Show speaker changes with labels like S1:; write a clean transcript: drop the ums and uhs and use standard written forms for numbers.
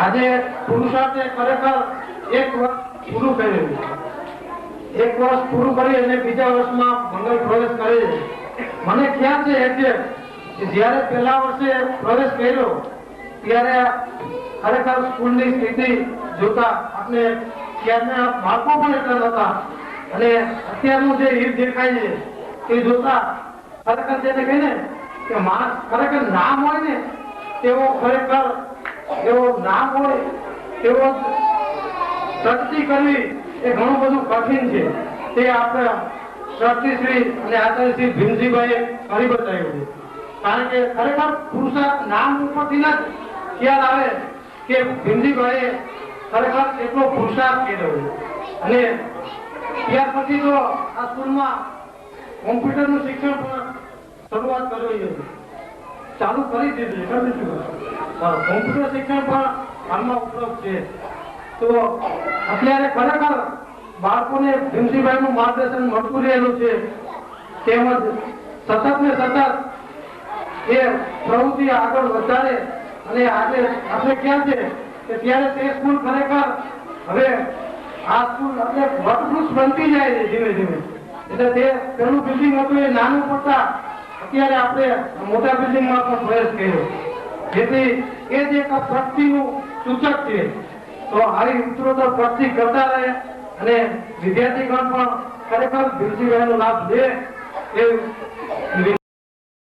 S1: આજે પુરુષાર્થે ખરેખર એક વર્ષ પૂરું કર્યું, એક વર્ષ પૂરું કરી અને બીજા વર્ષમાં મંગળ પ્રવેશ કરે છે. મને ખ્યાલ છે એટલે જ્યારે પહેલા વર્ષે પ્રવેશ કર્યો ત્યારે ખરેખર સ્કૂલની સ્થિતિ જોતા આપણે ત્યારના બાળકો પણ એટલા નહોતા અને અત્યારનું જે હિત દેખાય છે તે જોતા ખરેખર જેને કહીને કે માણસ ખરેખર નામ હોય ને તેવો ખરેખર એવો નામ હોય તેવો પ્રગતિ કરવી એ ઘણું બધું કઠિન છે. તે આપણે ટ્રસ્ટીશ્રી અને આચાર્યશ્રી ભીમજીભાઈએ કરી બતાવ્યું છે. કારણ કે ખરેખર પુરુષાર્થ નામ ઉપરથી જ ખ્યાલ આવે કે ભીમજીભાઈએ ખરેખર એટલો પુરુષાર્થ કર્યો છે. અને ત્યાર પછી તો આ સ્કૂલમાં કોમ્પ્યુટરનું શિક્ષણ પણ શરૂઆત કરવી છે, ચાલુ કરી દીધું છે. કોમ્પ્યુટર શિક્ષણ પણ હાલમાં ઉપલબ્ધ છે. તો અત્યારે ખરેખર બાળકોને ભીમજીભાઈનું માર્ગદર્શન મળતું રહેલું છે. તેમજ સતત ને સતત એ પ્રવૃત્તિ આગળ વધારે અને આજે આપણે ખ્યાલ છે કે ત્યારે તે સ્કૂલ ખરેખર હવે આ સ્કૂલ એટલે વટવૃક્ષ બનતી જાય છે ધીમે ધીમે. એટલે તે પેલું બિલ્ડિંગ હતું એ નાનું પડતા અત્યારે આપણે મોટા બિલ્ડિંગમાં પણ પ્રવેશ કર્યો, જેથી એ જ એક પ્રગતિનું સૂચક છે. તો આવી ઉત્તરોત્તર પ્રગતિ કરતા રહે અને વિદ્યાર્થીગણ પણ ખરેખર ભીમજીભાઈનો લાભ લે એ